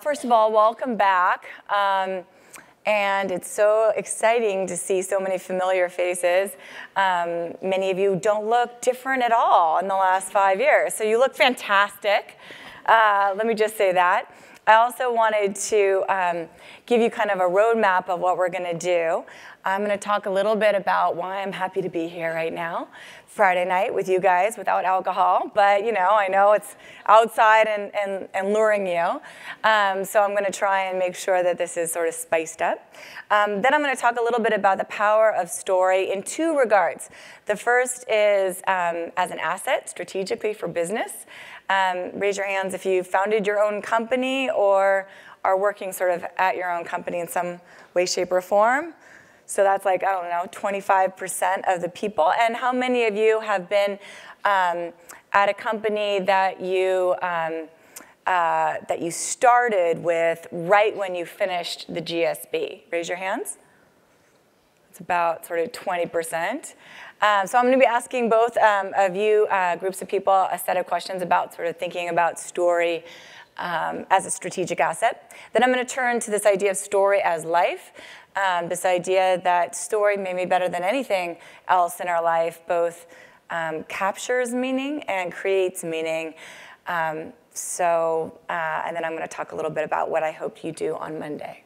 first of all, welcome back. And it's so exciting to see so many familiar faces. Many of you don't look different at all in the last 5 years, so you look fantastic. Let me just say that. I also wanted to give you kind of a roadmap of what we're going to do. I'm going to talk a little bit about why I'm happy to be here right now, Friday night with you guys without alcohol. But, you know, I know it's outside and luring you. So I'm going to try and make sure that this is sort of spiced up. Then I'm going to talk a little bit about the power of story in two regards. The first is as an asset strategically for business. Raise your hands if you founded your own company or are working sort of at your own company in some way, shape, or form. So that's like, I don't know, 25% of the people. And how many of you have been at a company that you started with right when you finished the GSB? Raise your hands. It's about sort of 20%. So I'm going to be asking both of you groups of people a set of questions about sort of thinking about story as a strategic asset. Then I'm going to turn to this idea of story as life, this idea that story, maybe better than anything else in our life, both captures meaning and creates meaning. And then I'm going to talk a little bit about what I hope you do on Monday.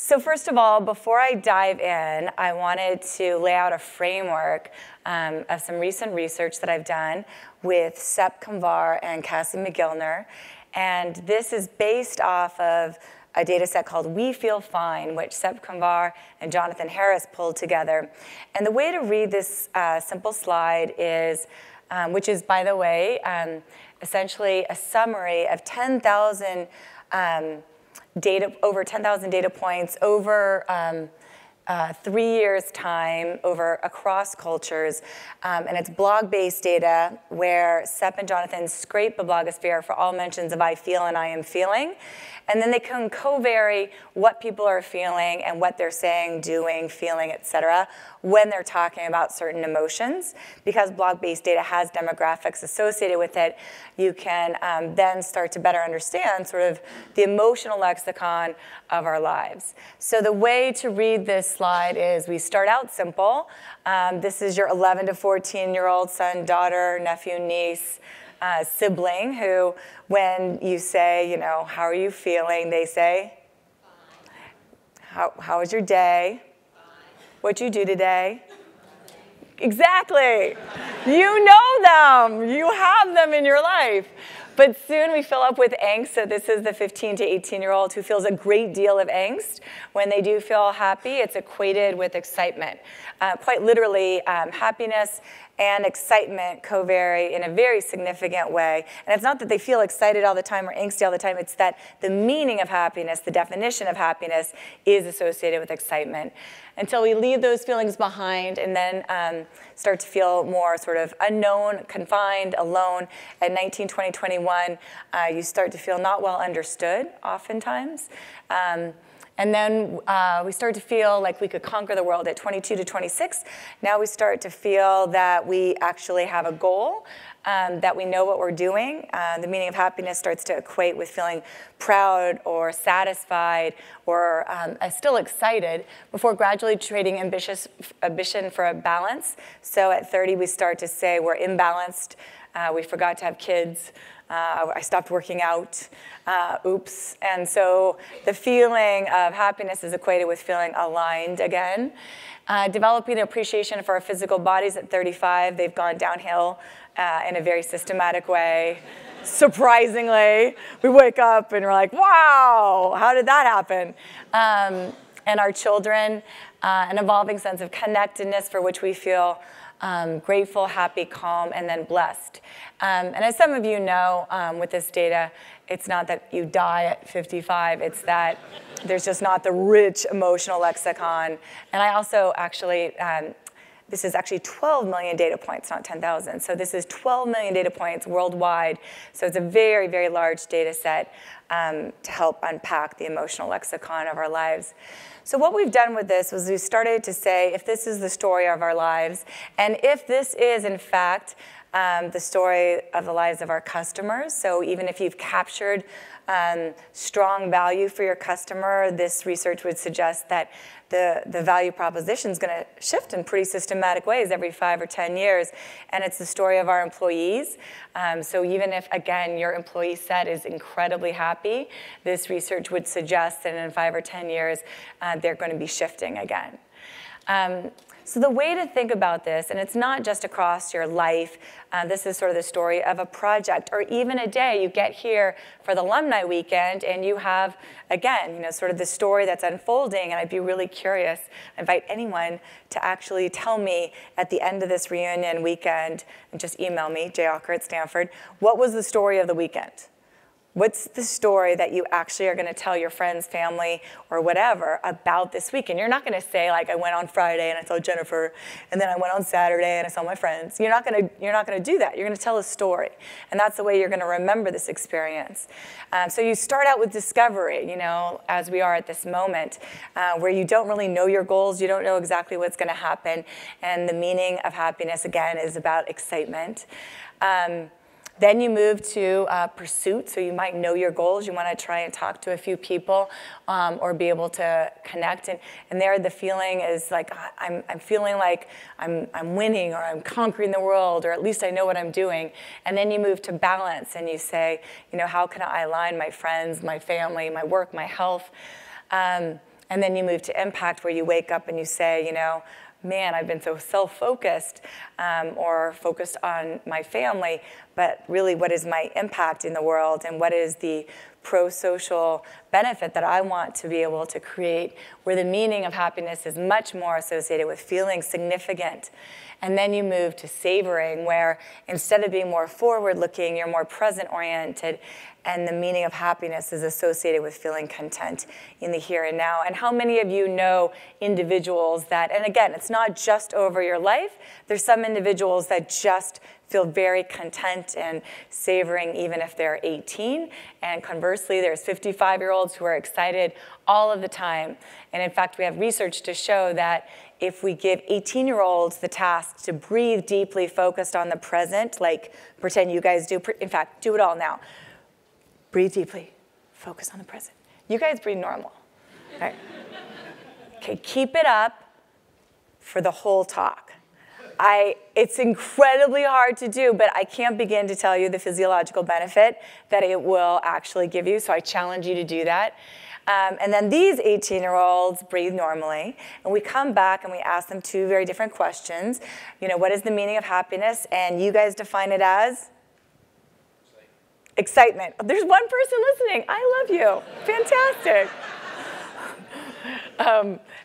So first of all, before I dive in, I wanted to lay out a framework of some recent research that I've done with Sepp Kamvar and Cassie McGillner. And this is based off of a data set called We Feel Fine, which Sepp Kamvar and Jonathan Harris pulled together. And the way to read this simple slide is, which is, by the way, essentially a summary of 10,000 over 10,000 data points over 3 years' time across cultures. And it's blog-based data where Sepp and Jonathan scrape the blogosphere for all mentions of I feel and I am feeling. And then they can co-vary what people are feeling and what they're saying, doing, feeling, et cetera, when they're talking about certain emotions. Because blog-based data has demographics associated with it, you can then start to better understand sort of the emotional lexicon of our lives. So the way to read this slide is we start out simple. This is your 11 to 14-year-old son, daughter, nephew, niece, sibling who, when you say, you know, how are you feeling, they say, fine. How was your day? Fine. What'd you do today? Exactly. You know them. You have them in your life. But soon we fill up with angst. So this is the 15 to 18-year-old who feels a great deal of angst. When they do feel happy, it's equated with excitement. Quite literally, happiness and excitement co-vary in a very significant way. And it's not that they feel excited all the time or angsty all the time. It's that the meaning of happiness, the definition of happiness, is associated with excitement. Until we leave those feelings behind and then start to feel more sort of unknown, confined, alone. At 19, 20, 21, you start to feel not well understood oftentimes. And then we start to feel like we could conquer the world at 22 to 26. Now we start to feel that we actually have a goal, that we know what we're doing. The meaning of happiness starts to equate with feeling proud or satisfied or still excited before gradually trading ambition for a balance. So at 30, we start to say we're imbalanced. We forgot to have kids. I stopped working out. Oops. And so the feeling of happiness is equated with feeling aligned again. Developing an appreciation for our physical bodies at 35, they've gone downhill in a very systematic way. Surprisingly, we wake up and we're like, wow, how did that happen? And our children, an evolving sense of connectedness for which we feel grateful, happy, calm, and then blessed. And as some of you know, with this data, it's not that you die at 55, it's that there's just not the rich emotional lexicon. And I also actually This is actually 12 million data points, not 10,000. So this is 12 million data points worldwide. So it's a very, very large data set to help unpack the emotional lexicon of our lives. So what we've done with this was we started to say, if this is the story of our lives, and if this is, in fact, the story of the lives of our customers, so even if you've captured strong value for your customer, this research would suggest that the value proposition is going to shift in pretty systematic ways every 5 or 10 years. And it's the story of our employees. So even if, again, your employee set is incredibly happy, this research would suggest that in 5 or 10 years, they're going to be shifting again. So the way to think about this, and it's not just across your life, this is sort of the story of a project, or even a day. You get here for the alumni weekend, and you have, again, sort of the story that's unfolding, and I'd be really curious. I invite anyone to actually tell me at the end of this reunion weekend, and just email me, Aaker at Stanford, what was the story of the weekend? What's the story that you actually are going to tell your friends, family, or whatever about this week? And you're not going to say, like, I went on Friday and I saw Jennifer, and then I went on Saturday and I saw my friends. You're not going to do that. You're going to tell a story. And that's the way you're going to remember this experience. So you start out with discovery, as we are at this moment, where you don't really know your goals. You don't know exactly what's going to happen. And the meaning of happiness, again, is about excitement. Then you move to pursuit, so you might know your goals. You want to try and talk to a few people or be able to connect. And there the feeling is like, I'm feeling like I'm winning, or I'm conquering the world, or at least I know what I'm doing. And then you move to balance, and you say, how can I align my friends, my family, my work, my health? And then you move to impact, where you wake up and you say, man, I've been so self-focused or focused on my family, but really what is my impact in the world, and what is the pro-social benefit that I want to be able to create, where the meaning of happiness is much more associated with feeling significant. And then you move to savoring, where instead of being more forward-looking, you're more present-oriented, and the meaning of happiness is associated with feeling content in the here and now. And how many of you know individuals that, and again, it's not just over your life, there's some individuals that just feel very content and savoring even if they're 18. And conversely, there's 55-year-olds who are excited all of the time. And in fact, we have research to show that if we give 18-year-olds the task to breathe deeply, focused on the present, like pretend you guys do, in fact, do it all now. Breathe deeply, focus on the present. You guys breathe normal, right? Okay, keep it up for the whole talk. It's incredibly hard to do, but I can't begin to tell you the physiological benefit that it will actually give you, so I challenge you to do that. And then these 18-year-olds breathe normally, and we come back and we ask them 2 very different questions. What is the meaning of happiness? And you guys define it as? Excitement. There's one person listening. I love you. Fantastic.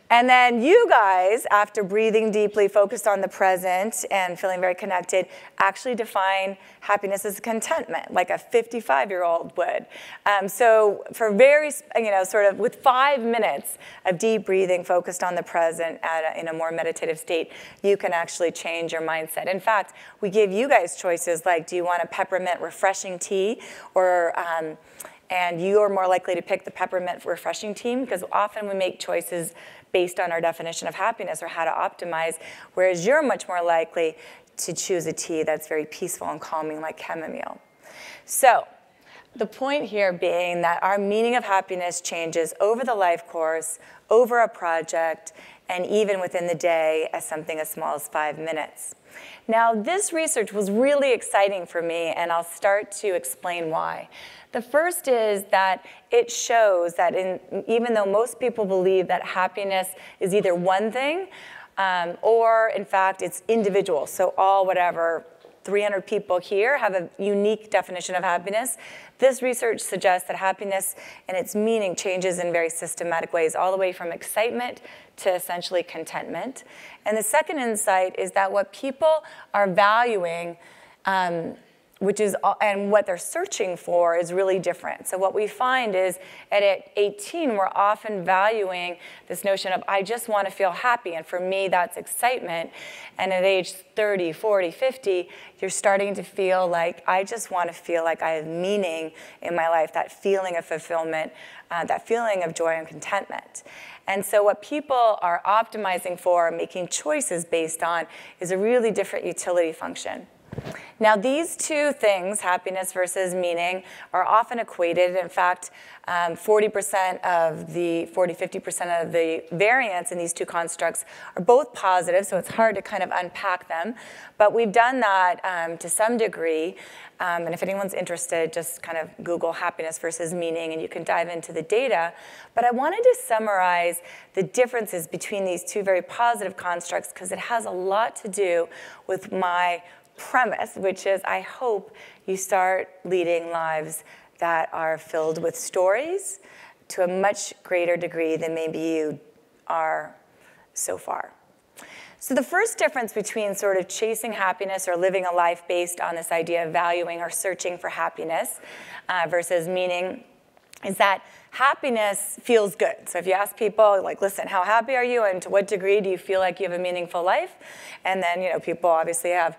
And then you guys, after breathing deeply, focused on the present and feeling very connected, actually define happiness as contentment, like a 55-year-old would. So for sort of with 5 minutes of deep breathing, focused on the present in a more meditative state, you can actually change your mindset. In fact, we give you guys choices like, do you want a peppermint refreshing tea, or and you are more likely to pick the peppermint refreshing tea, because often we make choices based on our definition of happiness or how to optimize, whereas you're much more likely to choose a tea that's very peaceful and calming, like chamomile. So the point here being that our meaning of happiness changes over the life course, over a project, and even within the day as something as small as 5 minutes. Now, this research was really exciting for me, and I'll start to explain why. The first is that it shows that even though most people believe that happiness is either one thing or, in fact, it's individual, so all 300 people here have a unique definition of happiness. This research suggests that happiness and its meaning changes in very systematic ways, all the way from excitement to essentially contentment. And the second insight is that what people are valuing and what they're searching for is really different. So what we find is at 18, we're often valuing this notion of, I just want to feel happy, and for me, that's excitement. And at age 30, 40, 50, you're starting to feel like, I just want to feel like I have meaning in my life, that feeling of fulfillment, that feeling of joy and contentment. And so what people are optimizing for, making choices based on, is a really different utility function. Now, these two things, happiness versus meaning, are often equated. In fact, 50% of the variance in these two constructs are both positive, so it's hard to kind of unpack them. But we've done that to some degree. And if anyone's interested, just kind of Google happiness versus meaning, and you can dive into the data. But I wanted to summarize the differences between these two very positive constructs, because it has a lot to do with my premise, which is I hope you start leading lives that are filled with stories to a much greater degree than maybe you are so far. So the first difference between sort of chasing happiness or living a life based on this idea of valuing or searching for happiness versus meaning is that happiness feels good. So if you ask people, like, listen, how happy are you, and to what degree do you feel like you have a meaningful life? And then, people obviously have,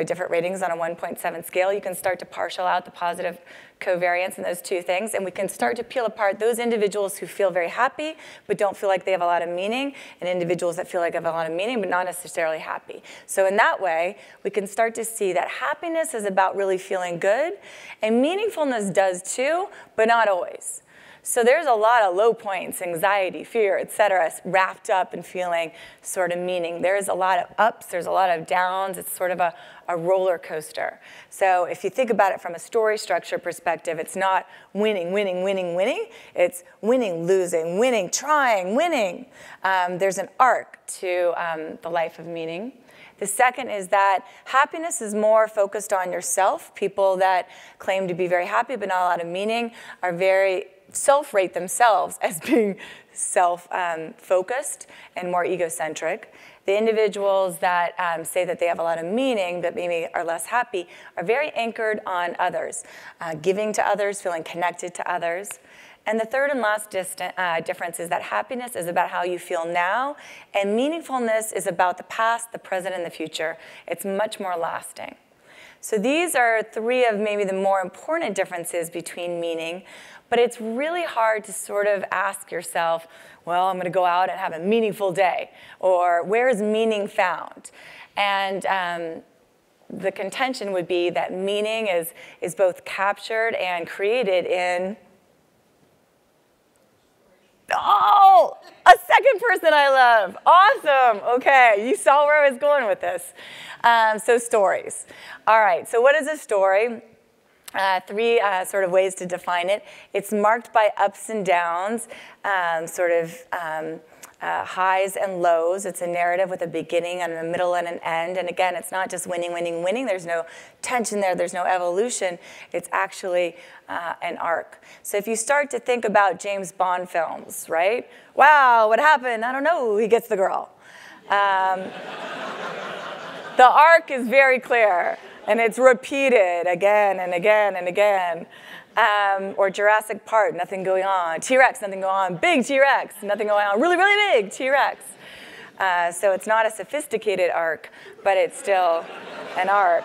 different ratings on a 1.7 scale. You can start to partial out the positive covariance in those two things, and we can start to peel apart those individuals who feel very happy but don't feel like they have a lot of meaning, and individuals that feel like they have a lot of meaning but not necessarily happy. So in that way, we can start to see that happiness is about really feeling good, and meaningfulness does too, but not always. So there's a lot of low points, anxiety, fear, et cetera, wrapped up in feeling sort of meaning. There's a lot of ups, there's a lot of downs. It's sort of a roller coaster. So if you think about it from a story structure perspective, it's not winning, winning, winning, winning. It's winning, losing, winning, trying, winning. There's an arc to the life of meaning. The second is that happiness is more focused on yourself. People that claim to be very happy but not a lot of meaning are very self-rate themselves as being self-focused and more egocentric. The individuals that say that they have a lot of meaning but maybe are less happy are very anchored on others, giving to others, feeling connected to others. And the third and last difference is that happiness is about how you feel now, and meaningfulness is about the past, the present, and the future. It's much more lasting. So these are three of maybe the more important differences between meaning, but it's really hard to sort of ask yourself, well, I'm going to go out and have a meaningful day, or where is meaning found? And the contention would be that meaning is both captured and created in, oh, a second person I love. Awesome. Okay, you saw where I was going with this. So stories. All right, so what is a story? Three sort of ways to define it. It's marked by ups and downs, highs and lows. It's a narrative with a beginning and a middle and an end. And again, it's not just winning, winning, winning. There's no tension there. There's no evolution. It's actually an arc. So if you start to think about James Bond films, right? Wow, what happened? I don't know. He gets the girl. The arc is very clear. And it's repeated again and again and again. Or Jurassic Park, nothing going on. T-Rex, nothing going on. Big T-Rex, nothing going on. Really, really big T-Rex. So it's not a sophisticated arc, but it's still an arc.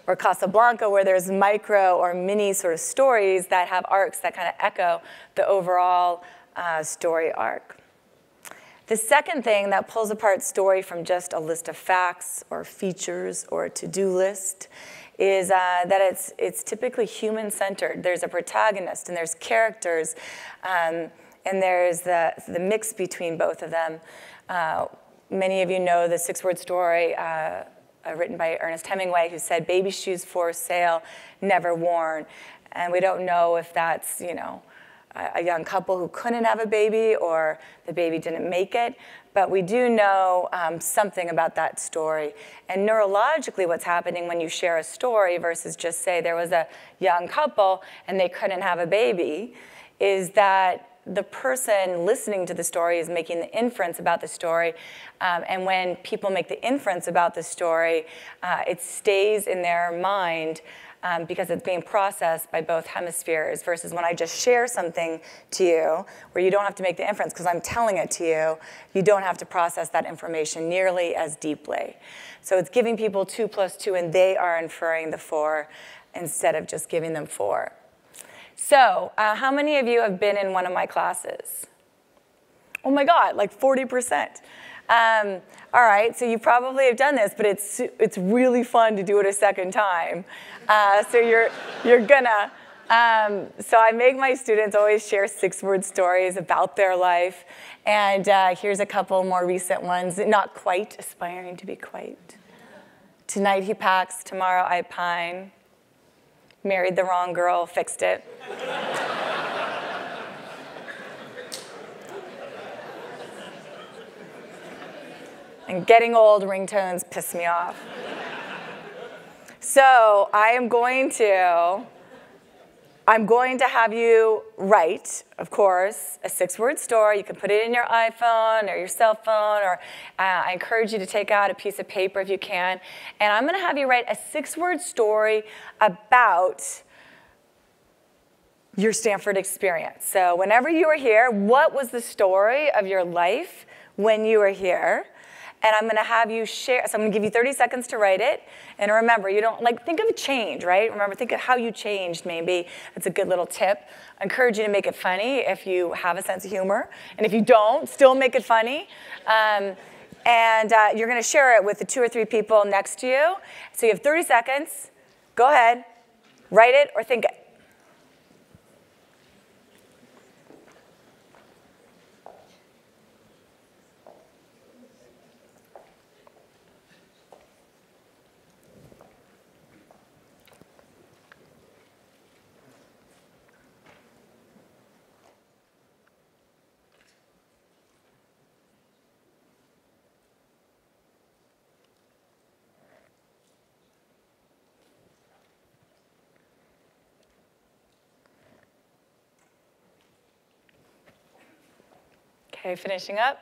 Or Casablanca, where there's micro or mini sort of stories that have arcs that kind of echo the overall story arc. The second thing that pulls apart story from just a list of facts or features or a to-do list is that it's typically human-centered. There's a protagonist, and there's characters, and there's the mix between both of them. Many of you know the 6-word story written by Ernest Hemingway, who said, "Baby shoes for sale, never worn." And we don't know if that's, a young couple who couldn't have a baby or the baby didn't make it, but we do know something about that story. And neurologically, what's happening when you share a story versus just say there was a young couple and they couldn't have a baby is that the person listening to the story is making the inference about the story. And when people make the inference about the story, it stays in their mind because it's being processed by both hemispheres, versus when I just share something to you where you don't have to make the inference because I'm telling it to you, you don't have to process that information nearly as deeply. So it's giving people 2 + 2, and they are inferring the 4 instead of just giving them 4. So how many of you have been in one of my classes? Oh my God, like 40%. All right, so you probably have done this, but it's really fun to do it a second time. So you're gonna. So I make my students always share 6-word stories about their life. And here's a couple more recent ones. Not quite, aspiring to be quite. Tonight he packs, tomorrow I pine. Married the wrong girl, fixed it. And getting old ringtones piss me off. So I'm going to have you write, of course, a 6-word story. You can put it in your iPhone or your cell phone, or I encourage you to take out a piece of paper if you can. And I'm going to have you write a 6-word story about your Stanford experience. So whenever you were here, what was the story of your life when you were here? And I'm going to have you share. So I'm going to give you 30 seconds to write it. And remember, you don't, like, think of a change, right? Remember, think of how you changed, maybe. That's a good little tip. I encourage you to make it funny if you have a sense of humor. And if you don't, still make it funny. And you're going to share it with the 2 or 3 people next to you. So you have 30 seconds. Go ahead. Write it or think it. Okay, finishing up.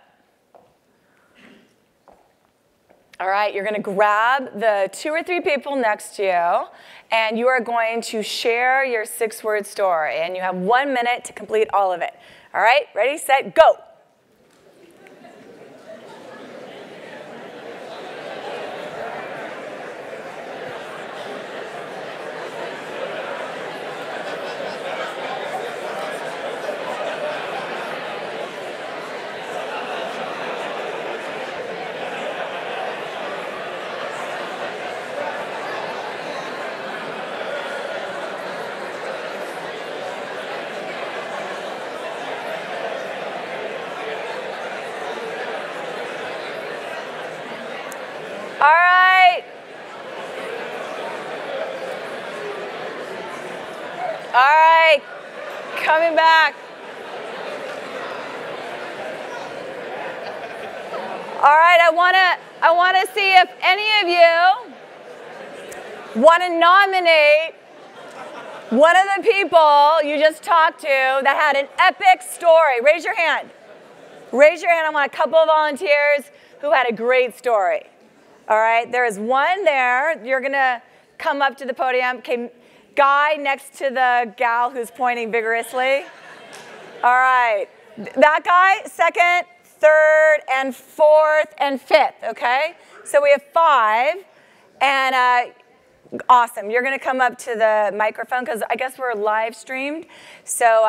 All right, you're going to grab the 2 or 3 people next to you, and you are going to share your 6-word story. And you have 1 minute to complete all of it. All right, ready, set, go. All right. All right. Coming back. All right, I want to see if any of you want to nominate one of the people you just talked to that had an epic story. Raise your hand. Raise your hand. I want a couple of volunteers who had a great story. All right, there is one there. You're going to come up to the podium. Okay, guy next to the gal who's pointing vigorously. All right, that guy, 2nd, 3rd, and 4th, and 5th, okay? So we have 5, and awesome. You're going to come up to the microphone because I guess we're live streamed. So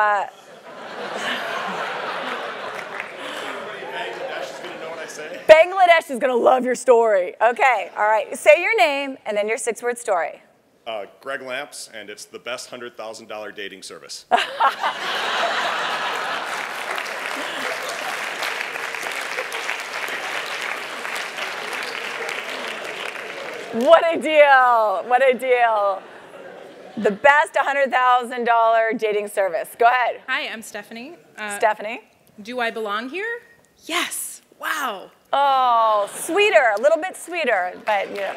Bangladesh is going to love your story. Okay, all right. Say your name and then your 6-word story. Greg Lamps, and it's the best $100,000 dating service. What a deal. What a deal. The best $100,000 dating service. Go ahead. Hi, I'm Stephanie. Stephanie. Do I belong here? Yes. Wow. Oh, sweeter, a little bit sweeter, but yeah.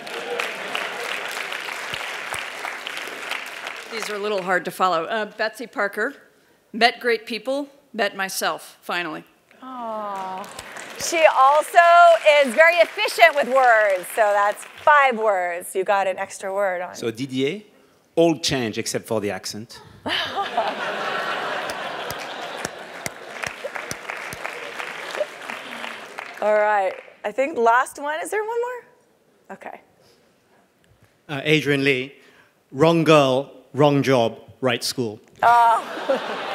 These are a little hard to follow. Betsy Parker, met great people, Met myself, finally. Oh. She also is very efficient with words, so that's 5 words. You got an extra word on. So Didier, all change except for the accent. All right. I think last one. Is there one more? Okay. Adrian Lee, wrong girl, wrong job, right school. Oh.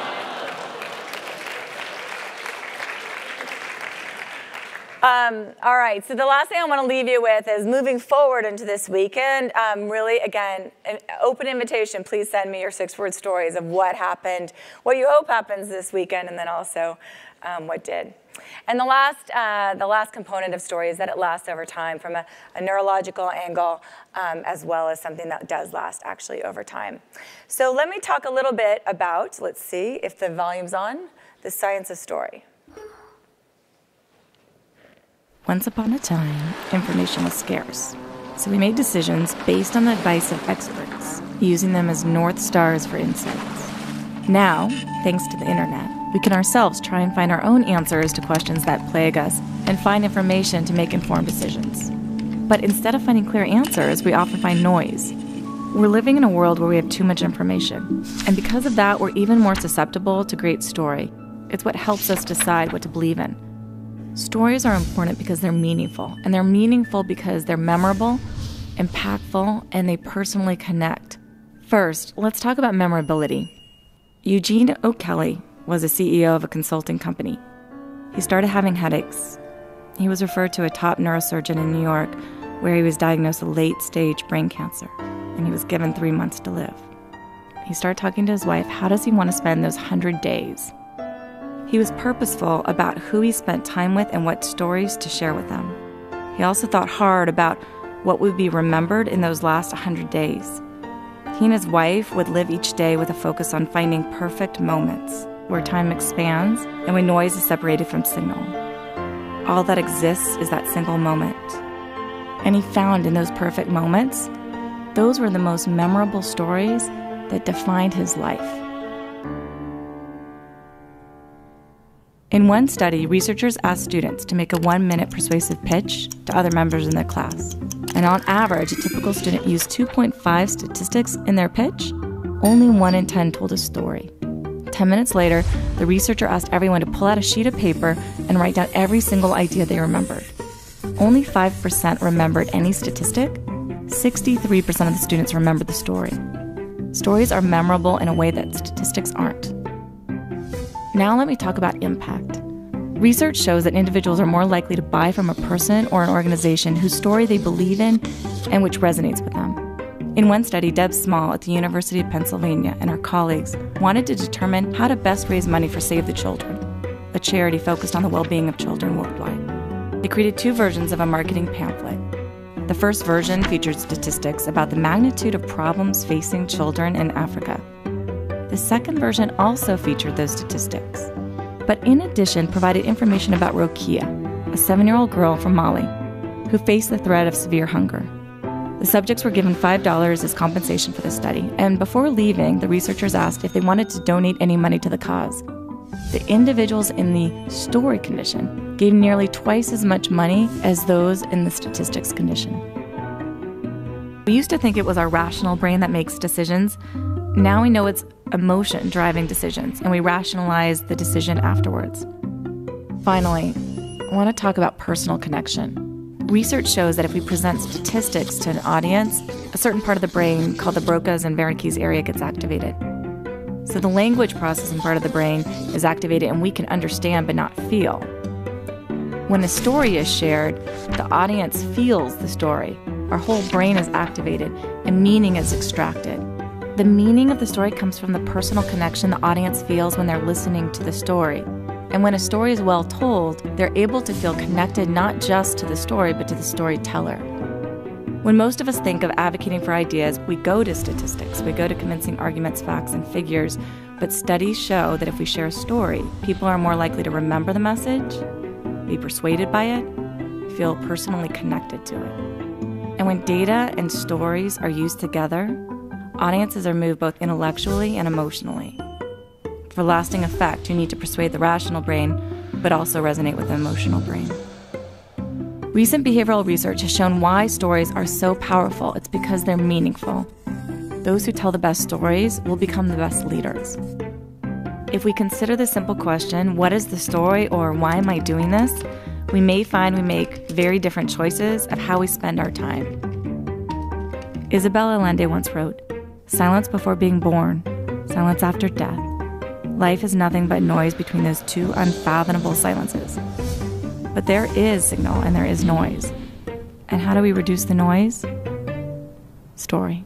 All right, so the last thing I want to leave you with is moving forward into this weekend. Really, again, an open invitation. Please send me your 6-word stories of what happened, what you hope happens this weekend, and then also what did. And the last component of story is that it lasts over time from a neurological angle, as well as something that does last actually over time. So let me talk a little bit about, let's see if the volume's on, the science of story. Once upon a time, information was scarce, so we made decisions based on the advice of experts, using them as North Stars for insights. Now, thanks to the internet, we can ourselves try and find our own answers to questions that plague us and find information to make informed decisions. But instead of finding clear answers, we often find noise. We're living in a world where we have too much information, and because of that, we're even more susceptible to great story. It's what helps us decide what to believe in. Stories are important because they're meaningful, and they're meaningful because they're memorable, impactful, and they personally connect. First, let's talk about memorability. Eugene O'Kelly was a CEO of a consulting company. He started having headaches. He was referred to a top neurosurgeon in New York, where he was diagnosed with late-stage brain cancer, and he was given 3 months to live. He started talking to his wife, how does he want to spend those 100 days? He was purposeful about who he spent time with and what stories to share with them. He also thought hard about what would be remembered in those last 100 days. He and his wife would live each day with a focus on finding perfect moments, where time expands and when noise is separated from signal. All that exists is that single moment. And he found in those perfect moments, those were the most memorable stories that defined his life. In one study, researchers asked students to make a 1-minute persuasive pitch to other members in their class. And on average, a typical student used 2.5 statistics in their pitch. Only 1 in 10 told a story. 10 minutes later, the researcher asked everyone to pull out a sheet of paper and write down every single idea they remembered. Only 5% remembered any statistic. 63% of the students remembered the story. Stories are memorable in a way that statistics aren't. Now let me talk about impact. Research shows that individuals are more likely to buy from a person or an organization whose story they believe in and which resonates with them. In one study, Deb Small at the University of Pennsylvania and her colleagues wanted to determine how to best raise money for Save the Children, a charity focused on the well-being of children worldwide. They created 2 versions of a marketing pamphlet. The first version featured statistics about the magnitude of problems facing children in Africa. The second version also featured those statistics, but in addition provided information about Rokia, a 7-year-old girl from Mali, who faced the threat of severe hunger. The subjects were given $5 as compensation for the study, and before leaving, the researchers asked if they wanted to donate any money to the cause. The individuals in the story condition gave nearly twice as much money as those in the statistics condition. We used to think it was our rational brain that makes decisions. Now we know it's emotion driving decisions, and we rationalize the decision afterwards. Finally, I want to talk about personal connection. Research shows that if we present statistics to an audience, a certain part of the brain called the Broca's and Wernicke's area gets activated. So the language processing part of the brain is activated and we can understand but not feel. When a story is shared, the audience feels the story. Our whole brain is activated and meaning is extracted. The meaning of the story comes from the personal connection the audience feels when they're listening to the story. And when a story is well told, they're able to feel connected not just to the story, but to the storyteller. When most of us think of advocating for ideas, we go to statistics, we go to convincing arguments, facts, and figures. But studies show that if we share a story, people are more likely to remember the message, be persuaded by it, feel personally connected to it. And when data and stories are used together, audiences are moved both intellectually and emotionally. For lasting effect, you need to persuade the rational brain, but also resonate with the emotional brain. Recent behavioral research has shown why stories are so powerful. It's because they're meaningful. Those who tell the best stories will become the best leaders. If we consider the simple question, what is the story, or why am I doing this, we may find we make very different choices of how we spend our time. Isabel Allende once wrote, "Silence before being born, silence after death. Life is nothing but noise between those two unfathomable silences." But there is signal and there is noise. And how do we reduce the noise? Story.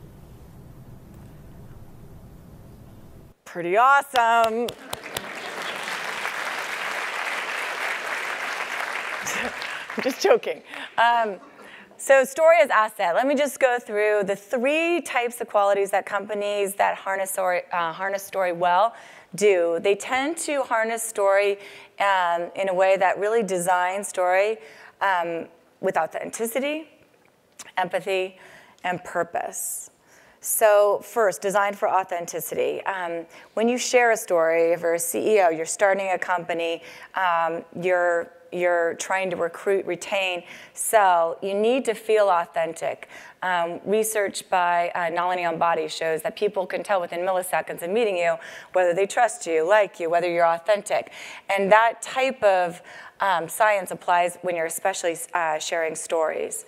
Pretty awesome. I'm just joking. So story as asset. Let me just go through the 3 types of qualities that companies that harness story well do. They tend to harness story in a way that really designs story with authenticity, empathy, and purpose. So first, design for authenticity. When you share a story, if you're a CEO, you're starting a company, you're trying to recruit, retain, sell, you need to feel authentic. Research by Nalini Ambati shows that people can tell within milliseconds of meeting you whether they trust you, like you, whether you're authentic. And that type of science applies when you're especially sharing stories.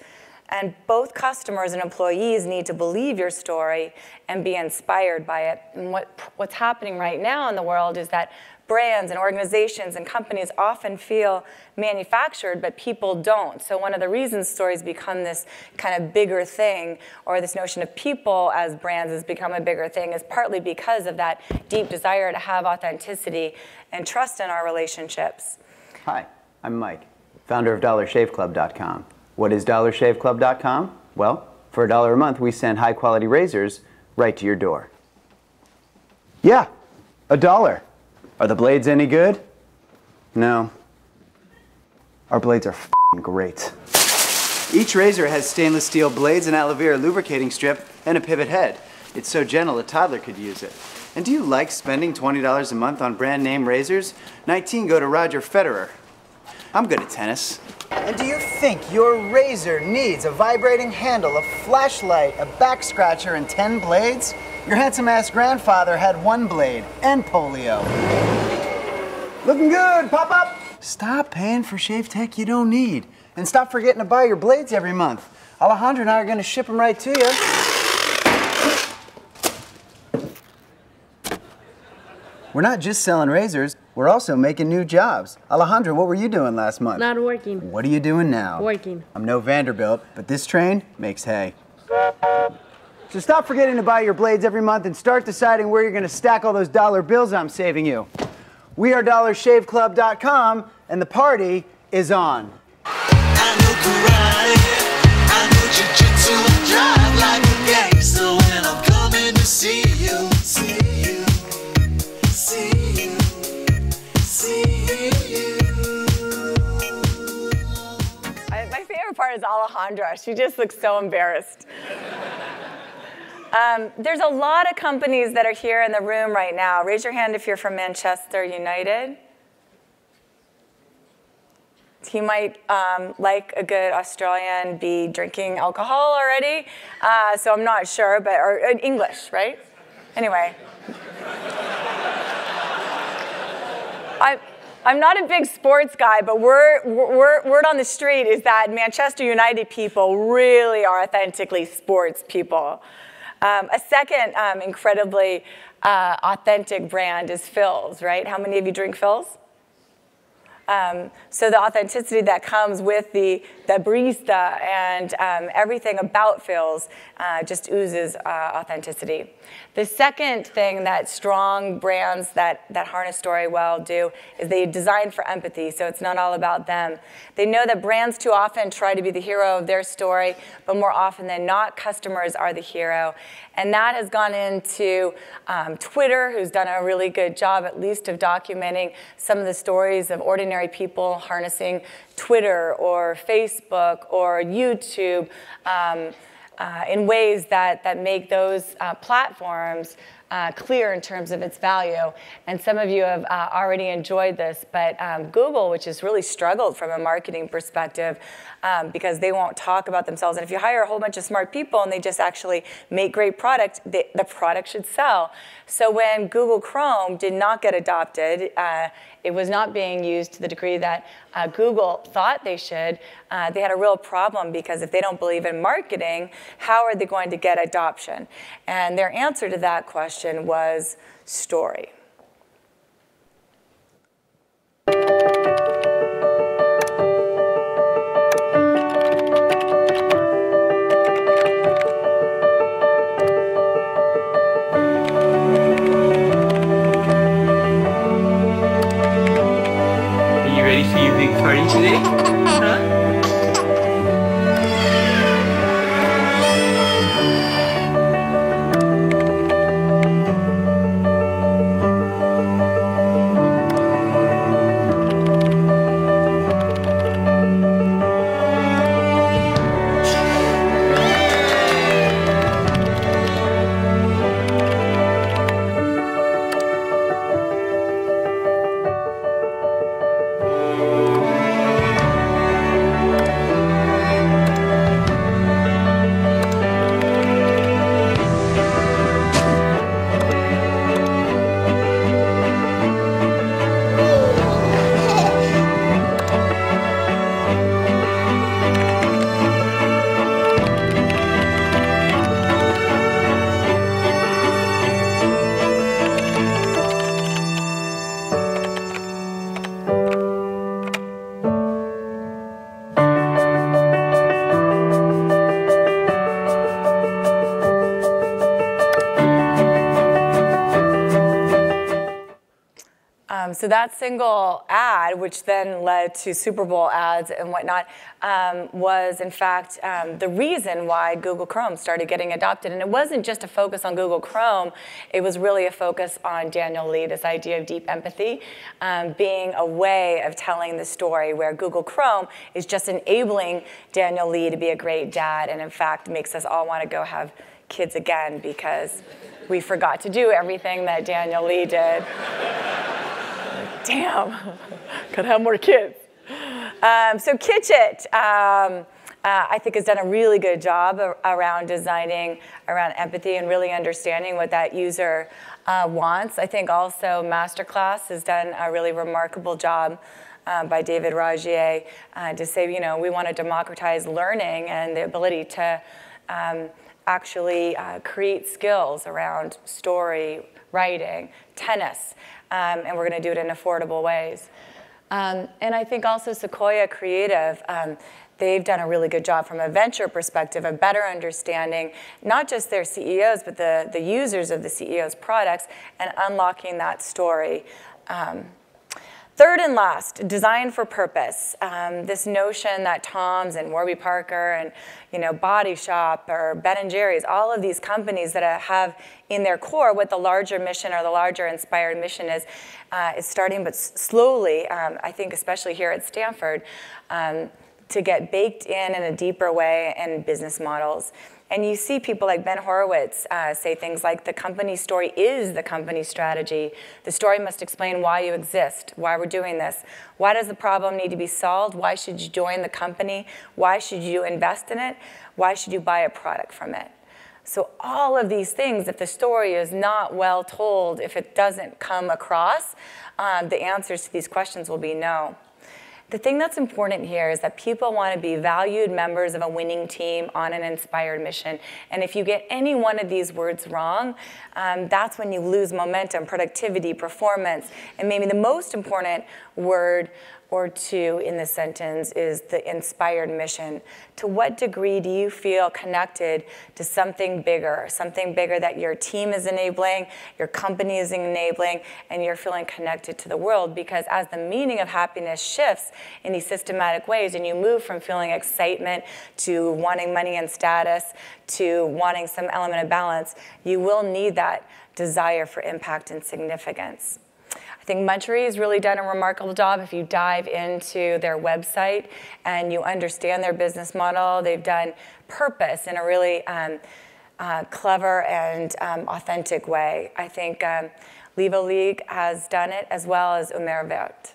And both customers and employees need to believe your story and be inspired by it. And what's happening right now in the world is that brands and organizations and companies often feel manufactured, but people don't. So one of the reasons stories become this kind of bigger thing, or this notion of people as brands has become a bigger thing, is partly because of that deep desire to have authenticity and trust in our relationships. Hi, I'm Mike, founder of DollarShaveClub.com. What is DollarShaveClub.com? Well, for $1 a month, we send high-quality razors right to your door. Yeah, $1. Are the blades any good? No. Our blades are f***ing great. Each razor has stainless steel blades, an aloe vera lubricating strip, and a pivot head. It's so gentle a toddler could use it. And do you like spending $20 a month on brand name razors? 19 go to Roger Federer. I'm good at tennis. And do you think your razor needs a vibrating handle, a flashlight, a back scratcher, and 10 blades? Your handsome-ass grandfather had 1 blade and polio. Looking good, pop-up! Stop paying for shave tech you don't need. And stop forgetting to buy your blades every month. Alejandro and I are going to ship them right to you. We're not just selling razors, we're also making new jobs. Alejandro, what were you doing last month? Not working. What are you doing now? Working. I'm no Vanderbilt, but this train makes hay. So stop forgetting to buy your blades every month and start deciding where you're going to stack all those dollar bills I'm saving you. We are DollarShaveClub.com, and the party is on. I know karate, I know jiu-jitsu, I drive like a gangster when I'm coming to see you, see you, see you, see you. My favorite part is Alejandra. She just looks so embarrassed. There's a lot of companies that are here in the room right now. Raise your hand if you're from Manchester United. He might, like a good Australian, be drinking alcohol already. So I'm not sure, but or English, right? Anyway. I'm not a big sports guy, but word on the street is that Manchester United people really are authentically sports people. A second incredibly authentic brand is Phil's, right? How many of you drink Phil's? So the authenticity that comes with the barista and everything about Phil's just oozes authenticity. The second thing that strong brands that harness story well do is they design for empathy, so it's not all about them. They know that brands too often try to be the hero of their story, but more often than not, customers are the hero. And that has gone into Twitter, who's done a really good job, at least, of documenting some of the stories of ordinary people harnessing Twitter or Facebook or YouTube in ways that make those platforms clear in terms of its value. And some of you have already enjoyed this, but Google, which has really struggled from a marketing perspective because they won't talk about themselves. And if you hire a whole bunch of smart people and they just actually make great product, the product should sell. So when Google Chrome did not get adopted, it was not being used to the degree that Google thought they should. They had a real problem because if they don't believe in marketing, how are they going to get adoption? And their answer to that question was story. For your big party today? Huh? So that single ad, which then led to Super Bowl ads and whatnot, was in fact the reason why Google Chrome started getting adopted. And it wasn't just a focus on Google Chrome, it was really a focus on Daniel Lee, this idea of deep empathy being a way of telling the story where Google Chrome is just enabling Daniel Lee to be a great dad and in fact makes us all want to go have kids again because we forgot to do everything that Daniel Lee did. Damn, could have more kids. So Kitchit, I think, has done a really good job around designing around empathy and really understanding what that user wants. I think also Masterclass has done a really remarkable job by David Ragier to say, you know, we want to democratize learning and the ability to actually create skills around story, writing, tennis. And we're going to do it in affordable ways. And I think also Sequoia Creative, they've done a really good job from a venture perspective of better understanding not just their CEOs, but the users of the CEOs' products and unlocking that story. Third and last, design for purpose. This notion that Tom's and Warby Parker and Body Shop or Ben & Jerry's, all of these companies that have in their core what the larger mission or the larger inspired mission is starting but slowly, I think especially here at Stanford, to get baked in a deeper way in business models. And you see people like Ben Horowitz say things like, the company story is the company strategy. The story must explain why you exist, why we're doing this. Why does the problem need to be solved? Why should you join the company? Why should you invest in it? Why should you buy a product from it? So all of these things, if the story is not well told, if it doesn't come across, the answers to these questions will be no. The thing that's important here is that people want to be valued members of a winning team on an inspired mission. And if you get any one of these words wrong, that's when you lose momentum, productivity, performance. And maybe the most important word or two in this sentence is the inspired mission. To what degree do you feel connected to something bigger that your team is enabling, your company is enabling, and you're feeling connected to the world? Because as the meaning of happiness shifts in these systematic ways, and you move from feeling excitement to wanting money and status to wanting some element of balance, you will need that desire for impact and significance. I think Munchery has really done a remarkable job. If you dive into their website and you understand their business model, they've done purpose in a really clever and authentic way. I think Leave a League has done it as well as Umer Vert.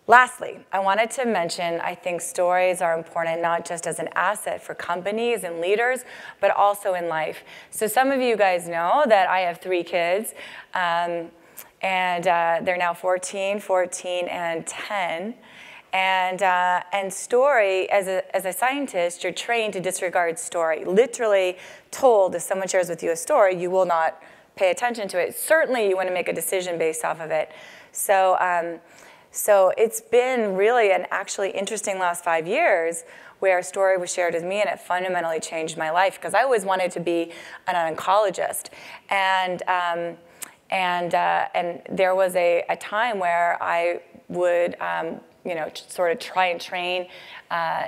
Lastly, I wanted to mention, I think stories are important not just as an asset for companies and leaders, but also in life. So some of you guys know that I have 3 kids, and they're now 14, and 10. And story, as a scientist, you're trained to disregard story. Literally told, if someone shares with you a story, you will not pay attention to it. Certainly, you want to make a decision based off of it. So it's been really an actually interesting last 5 years where a story was shared with me, and it fundamentally changed my life because I always wanted to be an oncologist. And there was a time where I would sort of try and train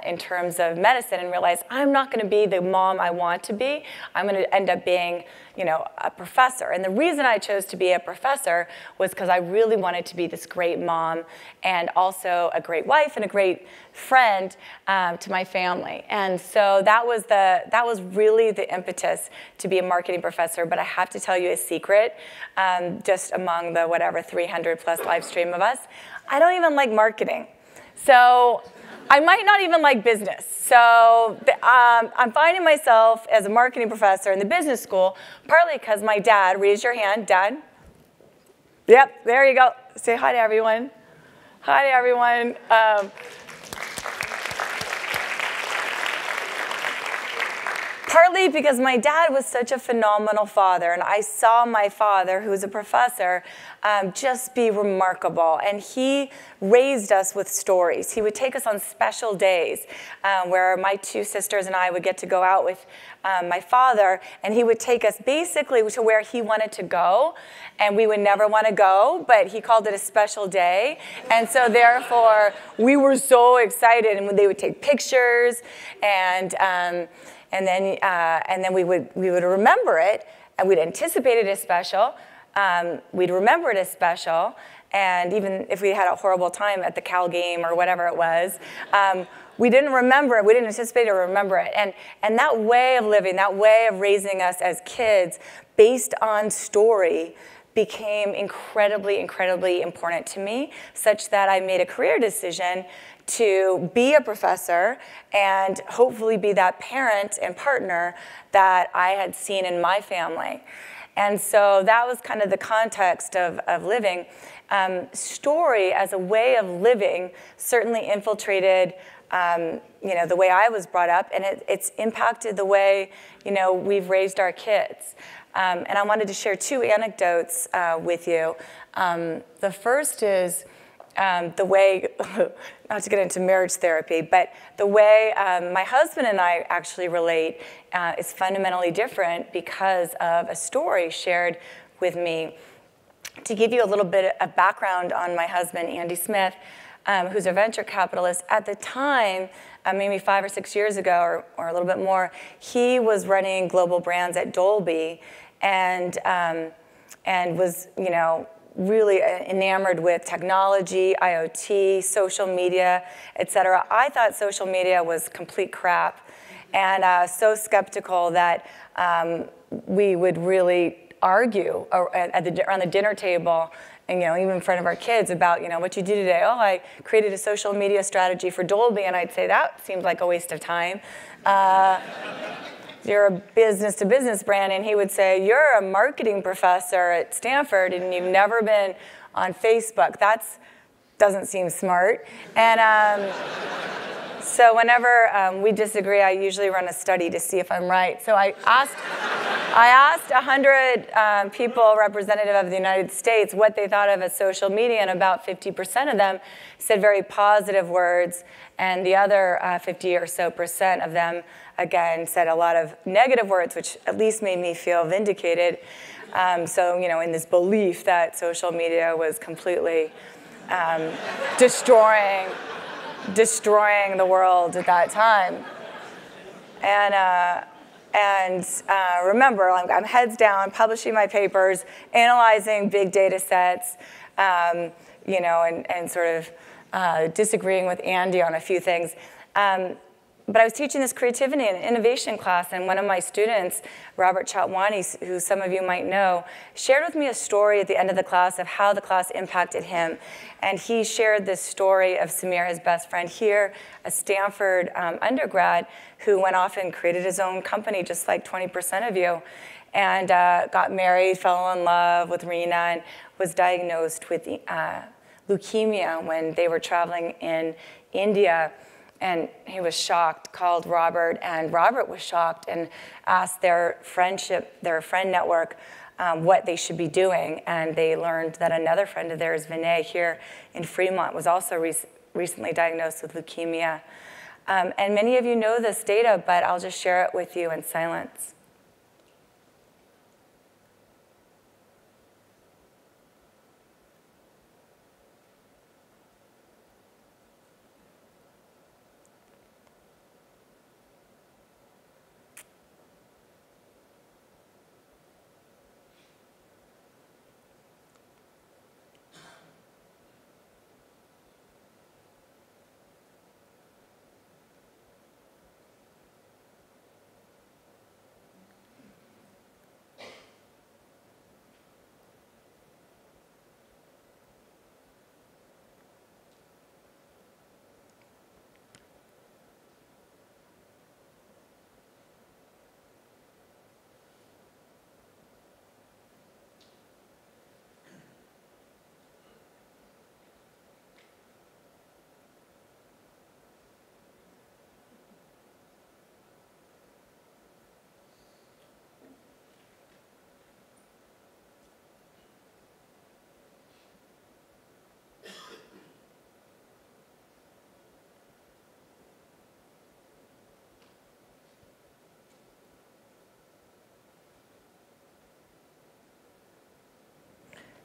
in terms of medicine and realize I'm not going to be the mom I want to be. I'm going to end up being, a professor. And the reason I chose to be a professor was because I really wanted to be this great mom and also a great wife and a great friend to my family. And so that was really the impetus to be a marketing professor. But I have to tell you a secret, just among the 300 plus live stream of us, I don't even like marketing. So I might not even like business. So I'm finding myself as a marketing professor in the business school, partly because my dad, raise your hand, Dad. Yep, there you go. Say hi to everyone. Hi to everyone. Partly because my dad was such a phenomenal father, and I saw my father, who was a professor, just be remarkable. And he raised us with stories. He would take us on special days where my 2 sisters and I would get to go out with my father, and he would take us basically to where he wanted to go, and we would never want to go, but he called it a special day. And so therefore, we were so excited, and they would take pictures, and then we would remember it, and we'd anticipate it as special. We'd remember it as special, and even if we had a horrible time at the Cal game or whatever it was, we didn't remember it. We didn't anticipate or remember it. And that way of living, that way of raising us as kids, based on story, became incredibly, incredibly important to me, such that I made a career decision to be a professor and hopefully be that parent and partner that I had seen in my family. And so that was kind of the context of living. Story as a way of living certainly infiltrated the way I was brought up, and it's impacted the way we've raised our kids. And I wanted to share 2 anecdotes with you. The first is the way, not to get into marriage therapy, but the way my husband and I actually relate is fundamentally different because of a story shared with me. To give you a little bit of background on my husband, Andy Smith, who's a venture capitalist, at the time, maybe 5 or 6 years ago or a little bit more, he was running global brands at Dolby and was, really enamored with technology, IoT, social media, et cetera. I thought social media was complete crap, and so skeptical that we would really argue around the dinner table, and even in front of our kids about, what you do today. Oh, I created a social media strategy for Dolby, and I'd say that seems like a waste of time. You're a business-to-business brand, and he would say, you're a marketing professor at Stanford, and you've never been on Facebook. That doesn't seem smart. And so whenever we disagree, I usually run a study to see if I'm right. So I asked 100 people representative of the United States what they thought of as social media, and about 50% of them said very positive words, and the other 50 or so percent of them, again, said a lot of negative words, which at least made me feel vindicated. So, in this belief that social media was completely destroying the world at that time. And remember, I'm heads down, publishing my papers, analyzing big data sets, and sort of disagreeing with Andy on a few things. But I was teaching this creativity and innovation class, and one of my students, Robert Chatwani, who some of you might know, shared with me a story at the end of the class of how the class impacted him. And he shared this story of Samir, his best friend here, a Stanford undergrad who went off and created his own company, just like 20% of you, and got married, fell in love with Rena, and was diagnosed with leukemia when they were traveling in India. And he was shocked, called Robert, and Robert was shocked and asked their friend network what they should be doing. And they learned that another friend of theirs, Vinay, here in Fremont, was also recently diagnosed with leukemia. And many of you know this data, but I'll just share it with you in silence.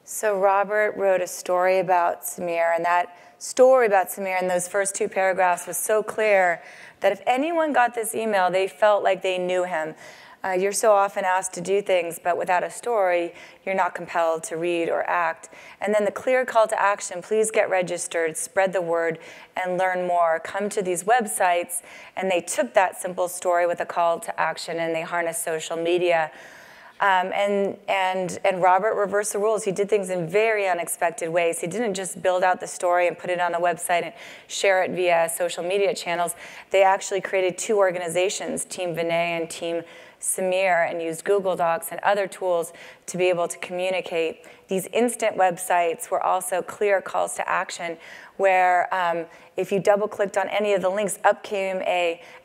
So Robert wrote a story about Samir, and that story about Samir in those first 2 paragraphs was so clear that if anyone got this email, they felt like they knew him. You're so often asked to do things, but without a story, you're not compelled to read or act. And then the clear call to action, please get registered, spread the word, and learn more. Come to these websites, and they took that simple story with a call to action, and they harnessed social media. And Robert reversed the rules. He did things in very unexpected ways. He didn't just build out the story and put it on a website and share it via social media channels. They actually created 2 organizations, Team Vinay and Team Samir, and used Google Docs and other tools to be able to communicate. These instant websites were also clear calls to action where if you double-clicked on any of the links, up came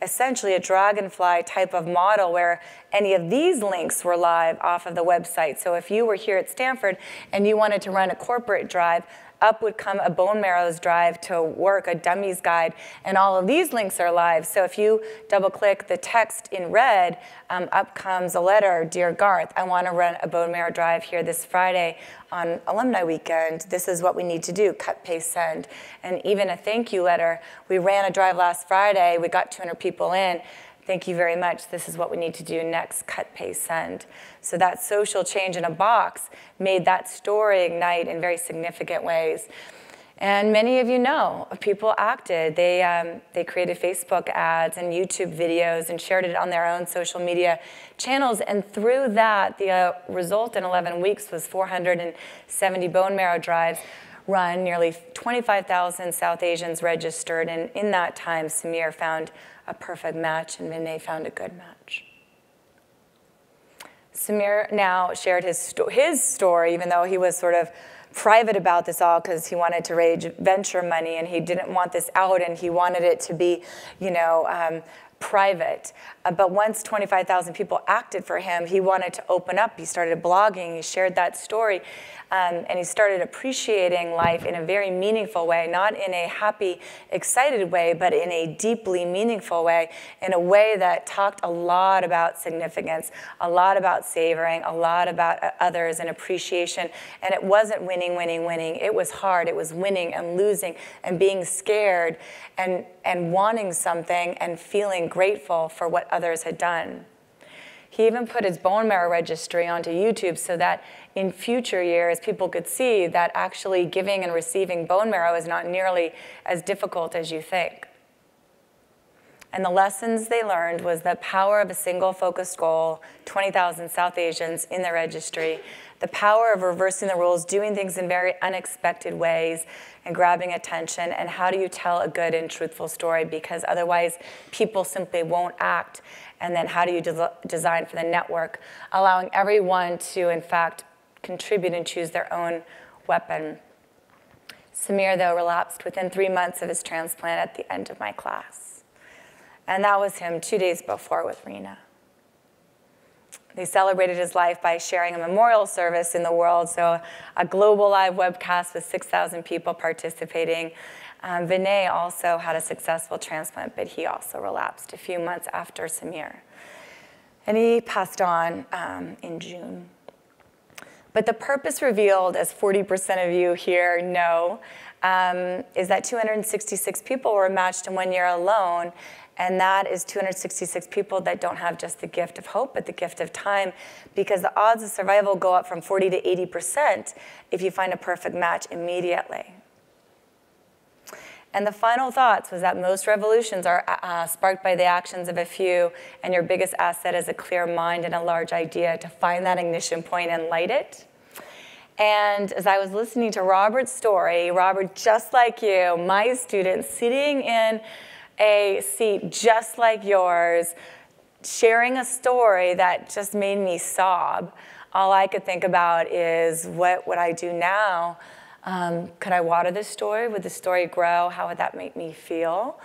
essentially a dragonfly type of model where any of these links were live off of the website. So if you were here at Stanford and you wanted to run a corporate drive, up would come a bone marrow's drive to work, a dummies guide, and all of these links are live. So if you double-click the text in red, up comes a letter, Dear Garth, I want to run a bone marrow drive here this Friday on alumni weekend. This is what we need to do, cut, paste, send. And even a thank you letter. We ran a drive last Friday. We got 200 people in. Thank you very much. This is what we need to do next, cut, paste, send. So that social change in a box made that story ignite in very significant ways. And many of you know, people acted. They created Facebook ads and YouTube videos and shared it on their own social media channels. And through that, the result in 11 weeks was 470 bone marrow drives run, nearly 25,000 South Asians registered. And in that time, Samir found a perfect match, and Vinay found a good match. Samir now shared his story, even though he was sort of private about this all because he wanted to raise venture money and he didn't want this out and he wanted it to be, private. But once 25,000 people acted for him, he wanted to open up. He started blogging. He shared that story. And he started appreciating life in a very meaningful way, not in a happy, excited way, but in a deeply meaningful way, in a way that talked a lot about significance, a lot about savoring, a lot about others and appreciation. And it wasn't winning, winning, winning. It was hard. It was winning and losing and being scared and wanting something and feeling grateful for what others had done. He even put his bone marrow registry onto YouTube so that in future years, people could see that actually giving and receiving bone marrow is not nearly as difficult as you think. And the lessons they learned was the power of a single focused goal, 20,000 South Asians in the registry, the power of reversing the rules, doing things in very unexpected ways, and grabbing attention, and how do you tell a good and truthful story, because otherwise people simply won't act. And then how do you design for the network, allowing everyone to, in fact, contribute and choose their own weapon. Samir, though, relapsed within 3 months of his transplant at the end of my class. And that was him 2 days before with Rena. They celebrated his life by sharing a memorial service in the world, so a global live webcast with 6,000 people participating. Vinay also had a successful transplant, but he also relapsed a few months after Samir. And he passed on in June. But the purpose revealed, as 40% of you here know, is that 266 people were matched in 1 year alone, and that is 266 people that don't have just the gift of hope, but the gift of time, because the odds of survival go up from 40 to 80% if you find a perfect match immediately. And the final thoughts was that most revolutions are sparked by the actions of a few, and your biggest asset is a clear mind and a large idea to find that ignition point and light it. And as I was listening to Robert's story, Robert, just like you, my student, sitting in a seat just like yours, sharing a story that just made me sob, all I could think about is, what would I do now? Could I water this story? Would the story grow? How would that make me feel?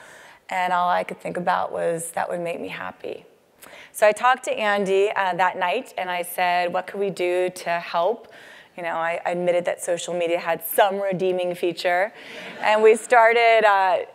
And all I could think about was that would make me happy. So I talked to Andy that night, and I said, what could we do to help? You know, I admitted that social media had some redeeming feature. And we started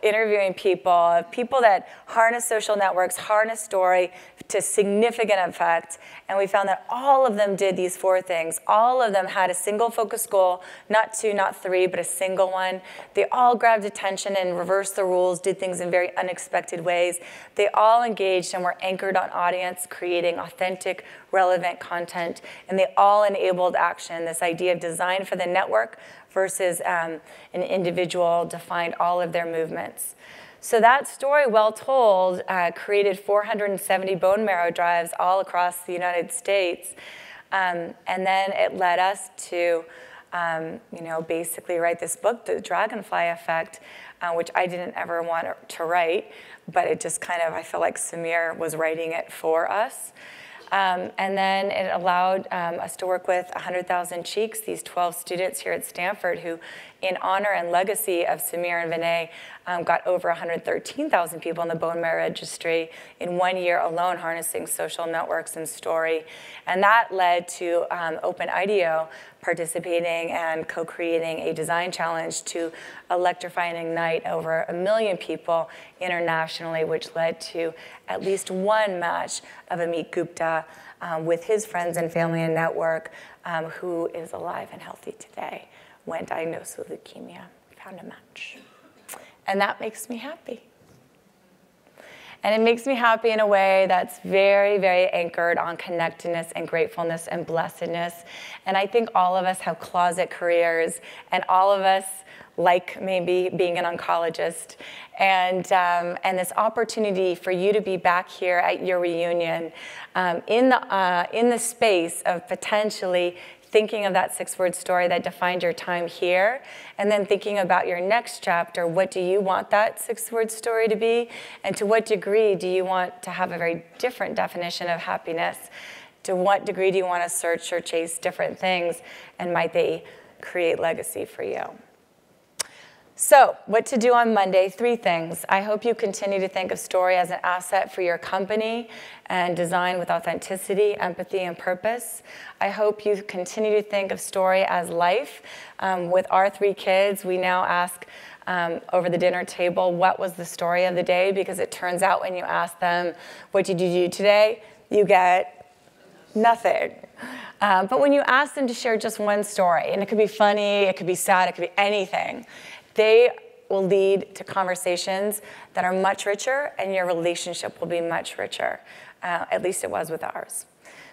interviewing people that harness social networks, harness story to significant effect. And we found that all of them did these 4 things. All of them had a single focus goal, not 2, not 3, but a single one. They all grabbed attention and reversed the rules, did things in very unexpected ways. They all engaged and were anchored on audience, creating authentic, relevant content. And they all enabled action, this idea of design for the network versus an individual defined all of their movements. So that story, well told, created 470 bone marrow drives all across the United States. And then it led us to, basically write this book, The Dragonfly Effect, which I didn't ever want to write, but it just kind of, I feel like Samir was writing it for us. And then it allowed us to work with 100,000 Cheeks, these 12 students here at Stanford who, in honor and legacy of Samir and Vinay, got over 113,000 people in the bone marrow registry in 1 year alone, harnessing social networks and story. And that led to Open IDEO participating and co-creating a design challenge to electrify and ignite over 1 million people internationally, which led to at least 1 match of Amit Gupta with his friends and family and network, who is alive and healthy today, when diagnosed with leukemia, found a match. And that makes me happy. And it makes me happy in a way that's very, very anchored on connectedness and gratefulness and blessedness. And I think all of us have closet careers, and all of us like maybe being an oncologist. And this opportunity for you to be back here at your reunion in the space of potentially thinking of that 6-word story that defined your time here, and then thinking about your next chapter. What do you want that 6-word story to be? And to what degree do you want to have a very different definition of happiness? To what degree do you want to search or chase different things? And might they create legacy for you? So, what to do on Monday? 3 things. I hope you continue to think of story as an asset for your company and design with authenticity, empathy, and purpose. I hope you continue to think of story as life. With our 3 kids, we now ask over the dinner table, what was the story of the day? Because it turns out when you ask them, what did you do today? You get nothing. But when you ask them to share just one story, and it could be funny, it could be sad, it could be anything, they will lead to conversations that are much richer, and your relationship will be much richer. At least it was with ours.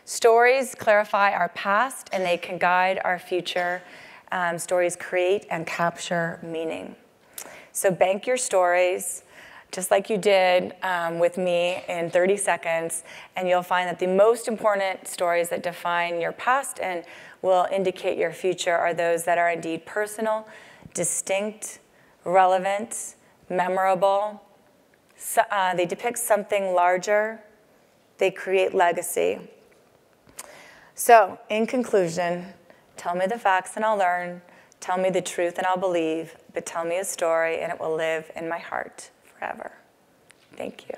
Stories clarify our past, and they can guide our future. Stories create and capture meaning. So bank your stories. just like you did with me in 30 seconds, and you'll find that the most important stories that define your past and will indicate your future are those that are indeed personal, distinct, relevant, memorable. So, they depict something larger. They create legacy. So, in conclusion, tell me the facts and I'll learn. Tell me the truth and I'll believe. But tell me a story and it will live in my heart forever. Thank you.